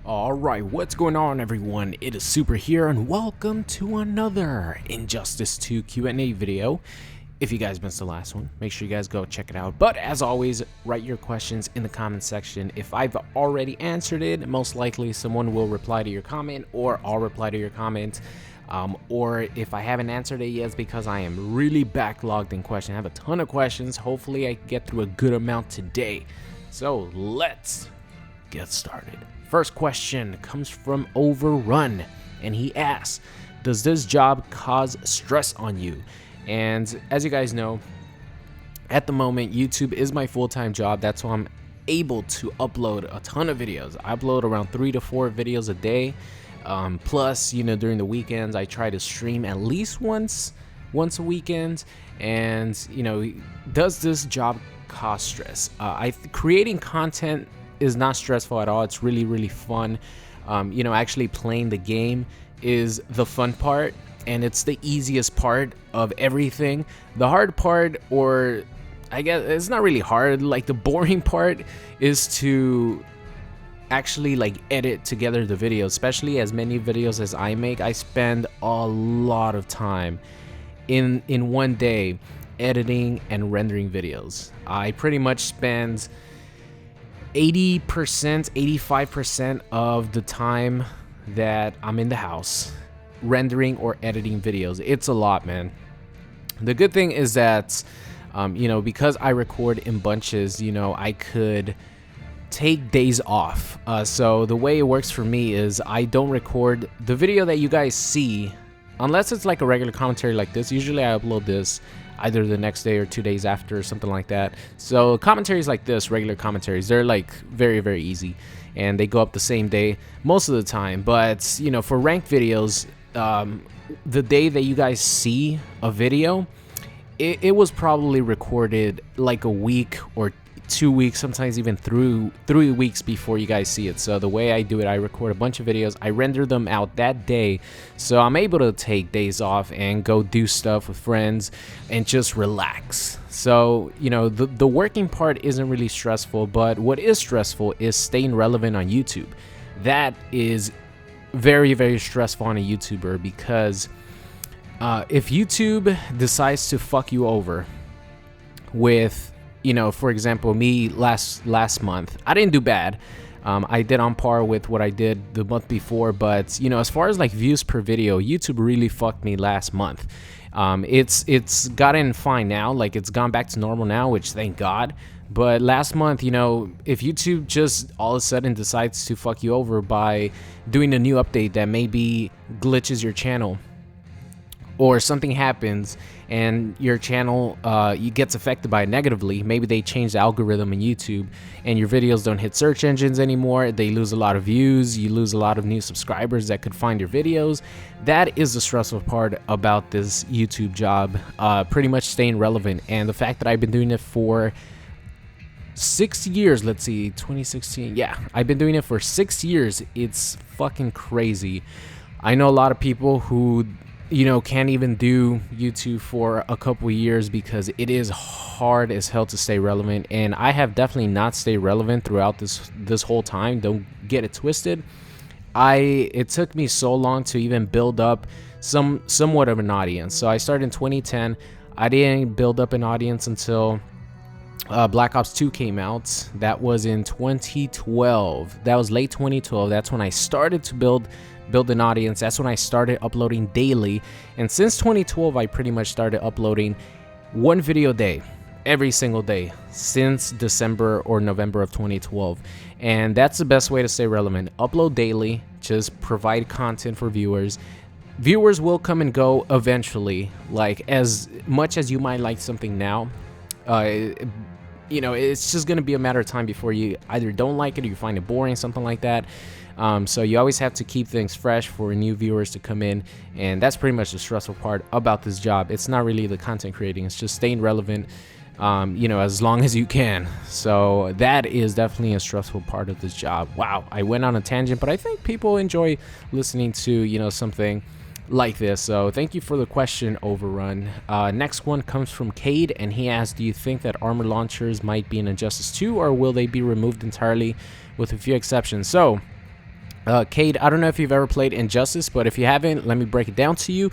Alright, what's going on everyone? It is Super here and welcome to another Injustice 2 Q&A video. If you guys missed the last one, make sure you guys go check it out. But as always, write your questions in the comment section. If I've already answered it, most likely someone will reply to your comment or I'll reply to your comment. Or if I haven't answered it yet, it's because I am really backlogged in questions. I have a ton of questions. Hopefully I can get through a good amount today. So let's get started. First question comes from Overrun, and he asks, does this job cause stress on you? And as you guys know, at the moment, YouTube is my full-time job. That's why I'm able to upload a ton of videos. I upload around 3 to 4 videos a day. Plus, during the weekends, I try to stream at least once a weekend. And, does this job cause stress? Creating content is not stressful at all. It's really fun. Actually playing the game is the fun part, and it's the easiest part of everything. The hard part, or I guess it's not really hard, like the boring part, is to actually edit together the videos. Especially as many videos as I make, I spend a lot of time in one day editing and rendering videos. I pretty much spend 80%, 85% of the time that I'm in the house rendering or editing videos. It's a lot, man. The good thing is that, because I record in bunches, I could take days off. So the way it works for me is I don't record the video that you guys see unless it's like a regular commentary like this. Usually I upload this either the next day or 2 days after, or something like that. So commentaries like this, regular commentaries, they're like very easy, and they go up the same day most of the time. But for ranked videos, the day that you guys see a video, it was probably recorded like a week or 2 weeks, sometimes even through 3 weeks before you guys see it. So the way I do it, I record a bunch of videos, I render them out that day, so I'm able to take days off and go do stuff with friends and just relax. So the working part isn't really stressful, but what is stressful is staying relevant on YouTube. That is very stressful on a YouTuber, because if YouTube decides to fuck you over with, for example, me last month, I didn't do bad. I did on par with what I did the month before, but as far as views per video, YouTube really fucked me last month. It's gotten fine now, it's gone back to normal now, which thank God. But last month, if YouTube just all of a sudden decides to fuck you over by doing a new update that maybe glitches your channel, or something happens and your channel gets affected by it negatively, maybe they change the algorithm in YouTube and your videos don't hit search engines anymore, they lose a lot of views, you lose a lot of new subscribers that could find your videos. That is the stressful part about this YouTube job, pretty much staying relevant. And the fact that I've been doing it for 6 years, let's see, 2016, yeah, I've been doing it for 6 years. It's fucking crazy. I know a lot of people who can't even do YouTube for a couple of years because it is hard as hell to stay relevant. And I have definitely not stayed relevant throughout this whole time. Don't get it twisted. It took me so long to even build up somewhat of an audience. So I started in 2010. I didn't build up an audience until Black Ops 2 came out. That was in 2012. That was late 2012. That's when I started to build an audience. That's when I started uploading daily, and since 2012 I pretty much started uploading one video a day, every single day, since December or November of 2012. And that's the best way to stay relevant. Upload daily, just provide content for viewers. Viewers will come and go eventually. As much as you might like something now, it's just gonna be a matter of time before you either don't like it or you find it boring, something like that. So you always have to keep things fresh for new viewers to come in, and that's pretty much the stressful part about this job. It's not really the content creating, it's just staying relevant, as long as you can. So that is definitely a stressful part of this job. Wow, I went on a tangent, but I think people enjoy listening to something like this. So thank you for the question, Overrun. Next one comes from Cade, and he asks, do you think that armor launchers might be in Injustice 2, or will they be removed entirely with a few exceptions? So Cade, I don't know if you've ever played Injustice, but if you haven't, let me break it down to you.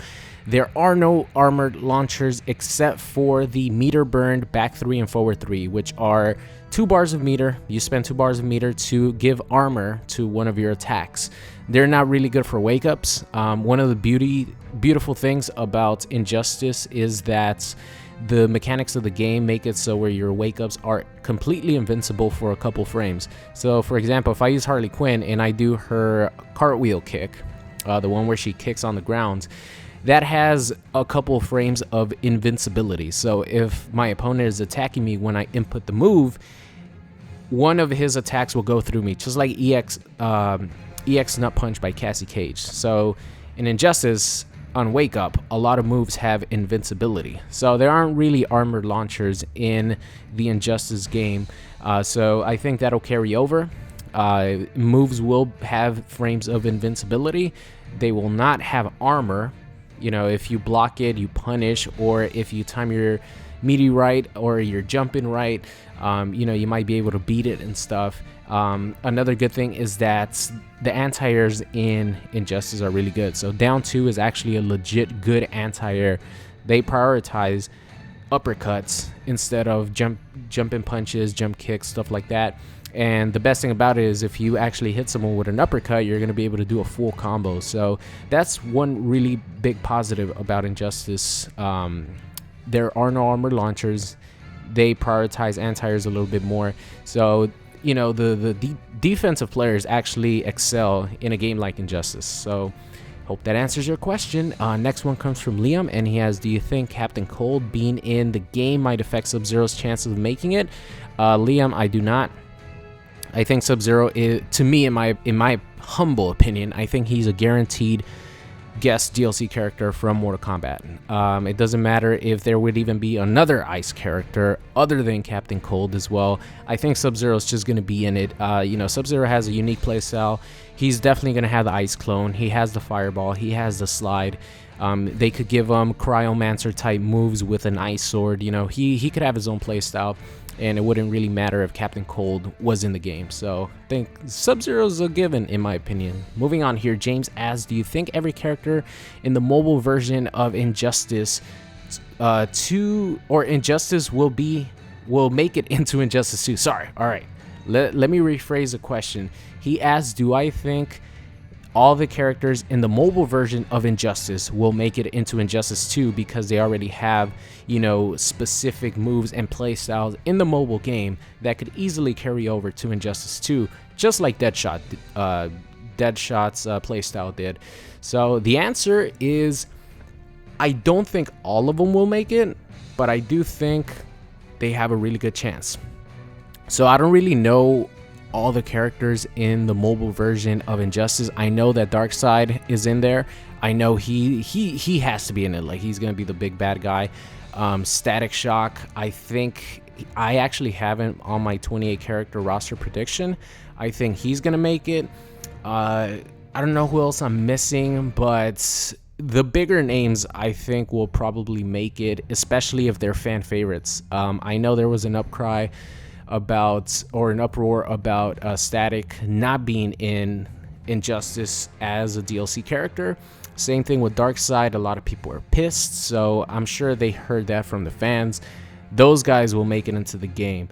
There are no armored launchers except for the meter burned back 3 and forward 3, which are 2 bars of meter. You spend 2 bars of meter to give armor to one of your attacks. They're not really good for wake ups. One of the beautiful things about Injustice is that the mechanics of the game make it so where your wake-ups are completely invincible for a couple frames. So for example, if I use Harley Quinn and I do her cartwheel kick, the one where she kicks on the ground, that has a couple frames of invincibility. So if my opponent is attacking me when I input the move, one of his attacks will go through me, just like EX Nut Punch by Cassie Cage. So in Injustice, on Wake Up, a lot of moves have invincibility. So there aren't really armored launchers in the Injustice game. So I think that'll carry over. Moves will have frames of invincibility. They will not have armor. You know, if you block it, you punish, or if you time your meaty right or your jumping right, you know, you might be able to beat it and stuff. Another good thing is that the anti-airs in Injustice are really good. So Down 2 is actually a legit good anti-air. They prioritize uppercuts instead of jumping punches, jump kicks, stuff like that. And the best thing about it is if you actually hit someone with an uppercut, you're going to be able to do a full combo. So that's one really big positive about Injustice. There are no armor launchers. They prioritize anti-airs a little bit more. So, you know, the defensive players actually excel in a game like Injustice. So hope that answers your question. Next one comes from Liam, and he has, do you think Captain Cold being in the game might affect Sub-Zero's chances of making it? Liam, I do not. I think Sub-Zero is, to me, in my humble opinion, I think he's a guaranteed guest DLC character from Mortal Kombat. It doesn't matter if there would even be another ice character other than Captain Cold as well. I think Sub-Zero is just going to be in it. You know, Sub-Zero has a unique playstyle. He's definitely going to have the ice clone. He has the fireball. He has the slide. They could give him Cryomancer type moves with an ice sword. You know, he could have his own playstyle, and it wouldn't really matter if Captain Cold was in the game. So I think Sub-Zero's a given, in my opinion. Moving on here, James asks, do you think every character in the mobile version of Injustice 2 or Injustice will make it into Injustice 2? Sorry, all right. Let me rephrase the question. He asks, do I think all the characters in the mobile version of Injustice will make it into Injustice 2 because they already have, you know, specific moves and playstyles in the mobile game that could easily carry over to Injustice 2, just like Deadshot's playstyle did. So the answer is, I don't think all of them will make it, but I do think they have a really good chance. So I don't really know all the characters in the mobile version of Injustice. I know that Darkseid is in there. I know he has to be in it. Like, he's gonna be the big bad guy. Static Shock, I think I actually have him on my 28 character roster prediction. I think he's gonna make it. I don't know who else I'm missing, but the bigger names I think will probably make it, especially if they're fan favorites. I know there was an uproar about Static not being in Injustice as a DLC character. Same thing with Darkseid. A lot of people are pissed, so I'm sure they heard that from the fans. Those guys will make it into the game.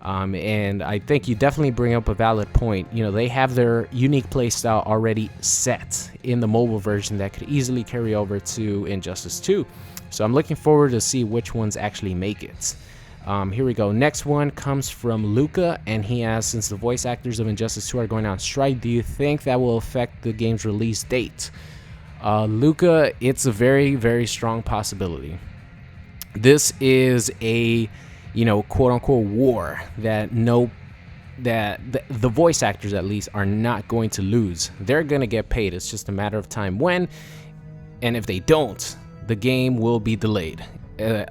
And I think you definitely bring up a valid point. You know, they have their unique playstyle already set in the mobile version that could easily carry over to Injustice 2. So I'm looking forward to see which ones actually make it. Here we go. Next one comes from Luca, and he asks, since the voice actors of Injustice 2 are going on strike, do you think that will affect the game's release date? Luca, it's a very, very strong possibility. This is a, you know, quote-unquote war that the voice actors, at least, are not going to lose. They're going to get paid. It's just a matter of time when, and if they don't, the game will be delayed.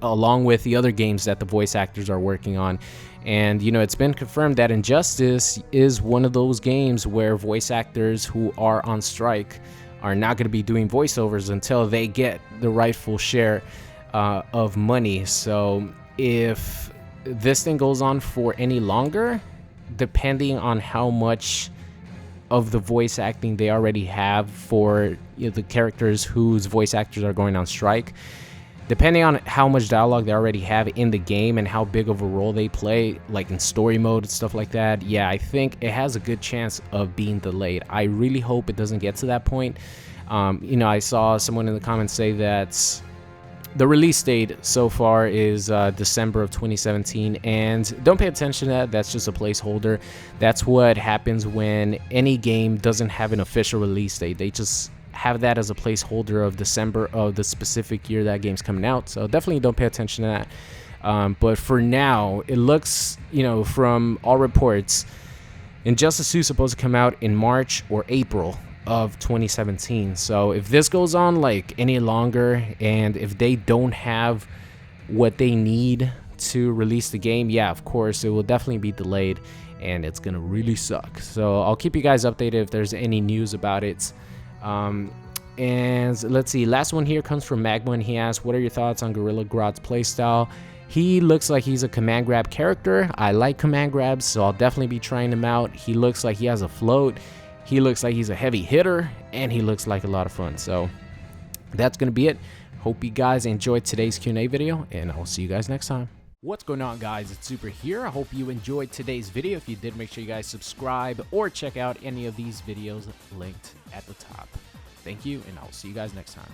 Along with the other games that the voice actors are working on. And, you know, it's been confirmed that Injustice is one of those games where voice actors who are on strike are not going to be doing voiceovers until they get the rightful share of money. So if this thing goes on for any longer, depending on how much of the voice acting they already have for the characters whose voice actors are going on strike. Depending on how much dialogue they already have in the game and how big of a role they play, like in story mode and stuff like that, yeah, I think it has a good chance of being delayed. I really hope it doesn't get to that point. I saw someone in the comments say that the release date so far is December of 2017, and don't pay attention to that. That's just a placeholder. That's what happens when any game doesn't have an official release date. They just have that as a placeholder of December of the specific year that game's coming out. So definitely don't pay attention to that. But for now, it looks, from all reports, Injustice 2 is supposed to come out in March or April of 2017. So if this goes on like any longer, and if they don't have what they need to release the game, yeah, of course it will definitely be delayed, and it's gonna really suck. So I'll keep you guys updated if there's any news about it. And let's see, last one here comes from Magma, and he asks, what are your thoughts on Gorilla Grodd's playstyle? He looks like he's a command grab character. I like command grabs, so I'll definitely be trying him out. He looks like he has a float. He looks like he's a heavy hitter, and he looks like a lot of fun. So that's going to be it. Hope you guys enjoyed today's Q&A video, and I'll see you guys next time. What's going on, guys? It's Super here. I hope you enjoyed today's video. If you did, make sure you guys subscribe or check out any of these videos linked at the top. Thank you, and I'll see you guys next time.